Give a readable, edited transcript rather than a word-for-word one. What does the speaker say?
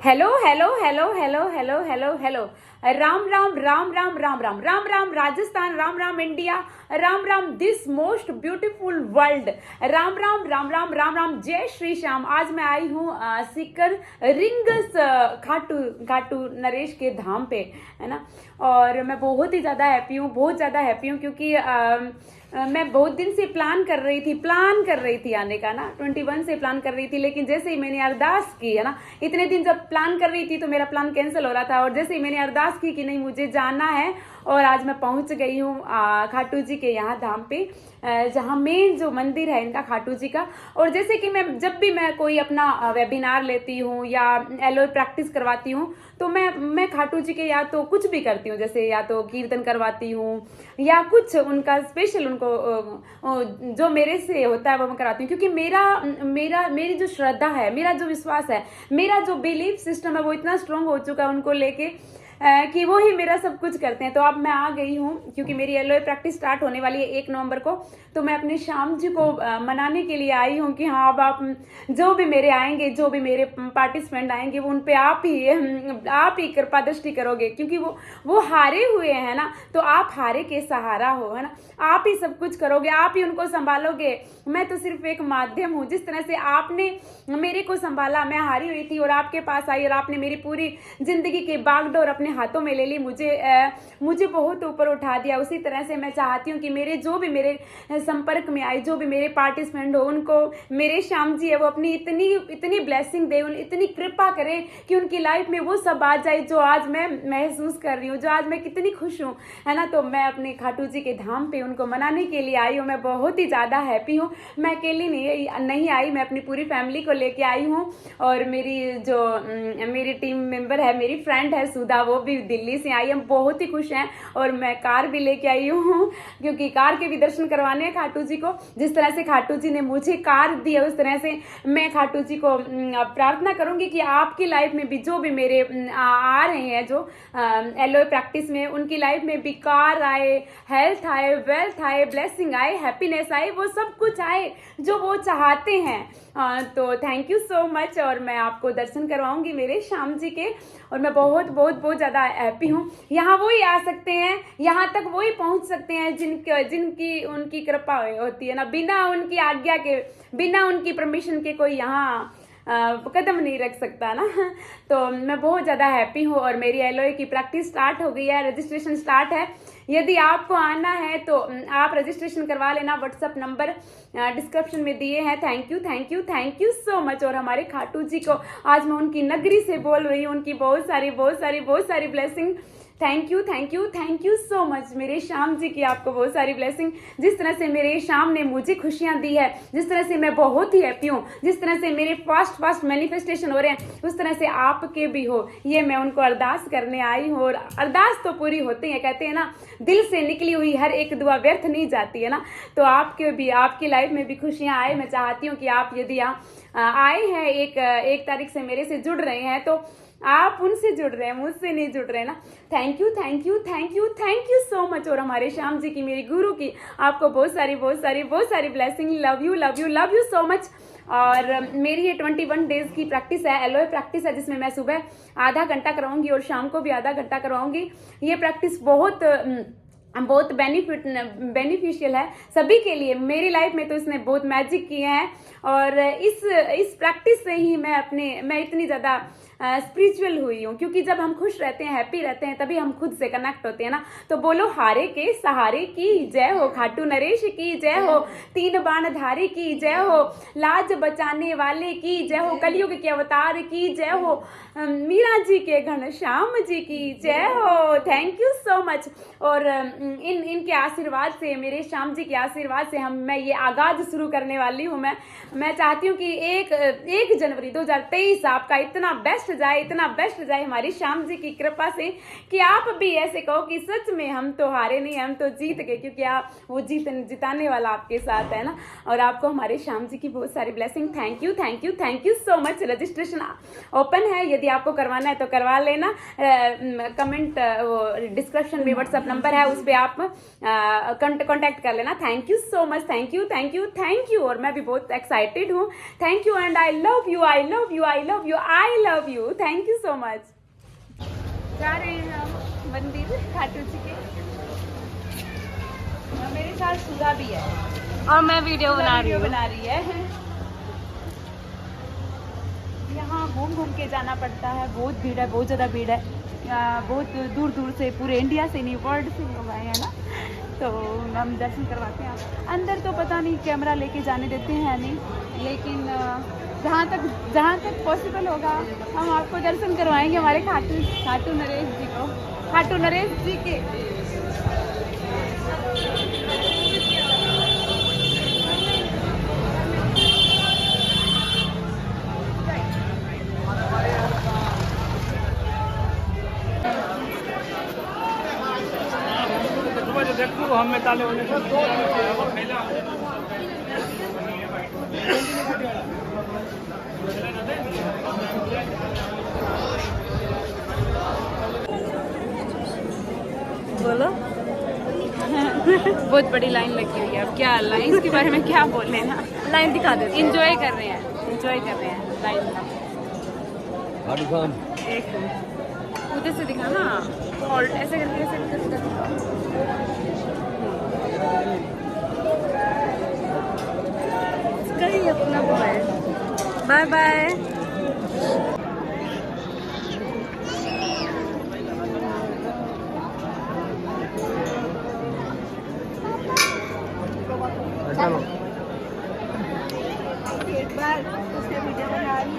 Hello hello hello hello hello hello hello. Ram Ram Ram Ram Ram Ram Ram Ram Rajasthan, Ram Ram India, Ram Ram this most beautiful world, Ram Ram Ram Ram Ram Ram. जय श्री श्याम। आज मैं आई हूँ सीकर रिंगस खाटू खाटू नरेश के धाम पे, है ना। और मैं बहुत ही ज़्यादा हैप्पी हूँ, बहुत ज़्यादा हैप्पी हूँ क्योंकि मैं बहुत दिन से प्लान कर रही थी आने का ना। 21 से प्लान कर रही थी, लेकिन जैसे ही मैंने अरदास की, है ना, इतने दिन जब प्लान कर रही थी तो मेरा प्लान कैंसिल हो रहा था। और जैसे ही मैंने अरदास की कि नहीं मुझे जाना है, और आज मैं पहुंच गई हूँ खाटू जी के यहाँ धाम पे, जहाँ मेन जो मंदिर है इनका खाटू जी का। और जैसे कि जब भी मैं कोई अपना वेबिनार लेती हूँ या एलओ प्रैक्टिस करवाती हूँ, तो मैं खाटू जी के या तो कुछ भी करती हूँ, जैसे या तो कीर्तन करवाती हूँ या कुछ उनका स्पेशल उनको जो मेरे से होता है वो मैं कराती हूँ। क्योंकि मेरी जो श्रद्धा है, मेरा जो विश्वास है, मेरा जो बिलीफ सिस्टम है वो इतना स्ट्रांग हो चुका है उनको लेके कि वो ही मेरा सब कुछ करते हैं। तो अब मैं आ गई हूँ क्योंकि मेरी एलओए प्रैक्टिस स्टार्ट होने वाली है 1 नवंबर को। तो मैं अपने श्याम जी को मनाने के लिए आई हूँ कि हाँ, अब आप जो भी मेरे आएंगे, जो भी मेरे पार्टिसिपेंट आएंगे, वो उन पे आप ही कृपा दृष्टि करोगे, क्योंकि वो हारे हुए हैं ना। तो आप हारे के सहारा हो, है ना। आप ही सब कुछ करोगे, आप ही उनको संभालोगे। मैं तो सिर्फ एक माध्यम हूँ। जिस तरह से आपने मेरे को संभाला, मैं हारी हुई थी और आपके पास आई, और आपने मेरी पूरी जिंदगी की बागडोर अपने हाथों में ले ली, मुझे बहुत ऊपर उठा दिया। उसी तरह से मैं चाहती हूँ कि मेरे संपर्क में आए, जो भी मेरे पार्टिसिपेंट हो, उनको मेरे श्याम जी है वो अपनी इतनी ब्लेसिंग दे, इतनी कृपा करे कि उनकी लाइफ में वो सब आ जाए जो आज मैं महसूस कर रही हूँ, जो आज मैं कितनी खुश हूँ, है ना। तो मैं अपने खाटू जी के धाम पे उनको मनाने के लिए आई हूँ। मैं बहुत ही ज़्यादा हैप्पी हूँ। मैं अकेली नहीं आई, मैं अपनी पूरी फैमिली को लेके आई हूँ। और मेरी टीम मेंबर है, मेरी फ्रेंड है सुधा, वो भी दिल्ली से आई। हम बहुत ही खुश हैं। और मैं कार भी लेके आई हूँ क्योंकि कार के भी दर्शन करवाने हैं खाटू जी को। जिस तरह से खाटू जी ने मुझे कार दी है, उस तरह से मैं खाटू जी को प्रार्थना करूंगी कि आपकी लाइफ में भी जो भी मेरे आ रहे हैं, जो एलओए प्रैक्टिस में, उनकी लाइफ में भी कार आए, हेल्थ आए, वेल्थ आए, ब्लेसिंग आए, हैप्पीनेस आए, वो सब कुछ आए जो वो चाहते हैं। तो थैंक यू सो मच। और मैं आपको दर्शन करवाऊंगी मेरे श्याम जी के। और मैं बहुत बहुत बहुत ज़्यादा हैप्पी हूँ। यहाँ वो ही आ सकते हैं, यहाँ तक वो ही पहुँच सकते हैं जिनकी उनकी कृपा होती है ना। बिना उनकी आज्ञा के, बिना उनकी परमिशन के कोई यहाँ कदम नहीं रख सकता ना। तो मैं बहुत ज़्यादा हैप्पी हूँ। और मेरी एलओए की प्रैक्टिस स्टार्ट हो गई है, रजिस्ट्रेशन स्टार्ट है। यदि आपको आना है तो आप रजिस्ट्रेशन करवा लेना। व्हाट्सअप नंबर डिस्क्रिप्शन में दिए हैं। Thank you thank you thank you so much. और हमारे खाटू जी को आज मैं उनकी नगरी से बोल रही हूँ, उनकी बहुत सारी blessing. Thank you so much मेरे श्याम जी की, आपको बहुत सारी ब्लेसिंग। जिस तरह से मेरे श्याम ने मुझे खुशियां दी है, जिस तरह से मैं बहुत ही हैप्पी हूँ, जिस तरह से मेरे फास्ट मैनिफेस्टेशन हो रहे हैं, उस तरह से आपके भी हो, ये मैं उनको अरदास करने आई हूँ। और अरदास तो पूरी होती है, कहते हैं ना, दिल से निकली हुई हर एक दुआ व्यर्थ नहीं जाती, है ना। तो आपकी लाइफ में भी खुशियां आए। मैं चाहती हूँ कि आप यदि आए हैं, 1 तारीख से मेरे से जुड़ रहे हैं, तो आप उनसे जुड़ रहे हैं, मुझसे नहीं जुड़ रहे ना। Thank you so much. और हमारे श्याम जी की, मेरी गुरु की, आपको बहुत सारी blessing. Love you so much. और मेरी ये 21 डेज की प्रैक्टिस है, एलओए प्रैक्टिस है, जिसमें मैं सुबह आधा घंटा करवाऊंगी और शाम को भी आधा घंटा करवाऊंगी। ये प्रैक्टिस बहुत बेनिफिशियल है सभी के लिए। मेरी लाइफ में तो इसने बहुत मैजिक किए हैं। और इस प्रैक्टिस से ही मैं इतनी ज़्यादा स्पिरिचुअल हुई हूँ, क्योंकि जब हम खुश रहते हैं, हैप्पी रहते हैं, तभी हम खुद से कनेक्ट होते हैं ना। तो बोलो, हारे के सहारे की जय हो, खाटू नरेश की जय हो, 3 बाण धारी की जय हो, लाज बचाने वाले की जय हो, कलयुग के अवतार की जय हो, मीरा जी के घनश्याम जी की जय हो। Thank you so much. और इनके आशीर्वाद से, मेरे श्याम जी के आशीर्वाद से मैं ये आगाज शुरू करने वाली हूँ। मैं चाहती हूँ कि 1 जनवरी 2023 आपका इतना बेस्ट जाए हमारी श्याम जी की कृपा से, कि आप भी ऐसे कहो कि सच में हम तो हारे नहीं, हम तो जीत गए, क्योंकि वो जिताने वाला आपके साथ है ना। और आपको हमारे श्याम जी की बहुत सारी blessing. Thank you so much. Registration open है, यदि आपको करवाना है तो करवा लेना। कमेंट डिस्क्रिप्शन में व्हाट्सएप नंबर है, उस पर आप कॉन्टेक्ट कर लेना। Thank you so much. Thank you. और मैं भी बहुत एक्साइटेड हूँ। Thank you and I love you. You, thank you so much. जा रहे हैं हम मंदिर खाटू जी के। मेरे साथ सुधा भी है और मैं वीडियो बना रही हूँ। है। यहाँ घूम घूम के जाना पड़ता है, बहुत भीड़ है, बहुत ज़्यादा भीड़ है। बहुत दूर दूर से, पूरे इंडिया से नहीं, वर्ल्ड से लोग आए हैं ना, तो हम दर्शन करवाते हैं। अंदर तो पता नहीं कैमरा लेके जाने देते हैं नहीं, लेकिन जहाँ तक पॉसिबल होगा हम आपको दर्शन करवाएंगे हमारे खाटू नरेश जी को, खाटू नरेश जी के। देखो हमें ताले होने बोलो। बहुत बड़ी लाइन लगी हुई है, अब क्या लाइन के बारे में क्या बोल लेना। लाइन दिखा दे। इंजॉय कर रहे हैं लाइन का। एक उधर से दिखाना, और ऐसे करके इसका ही अपना वो है। Bye bye. एक बार उससे वीडियो बना रही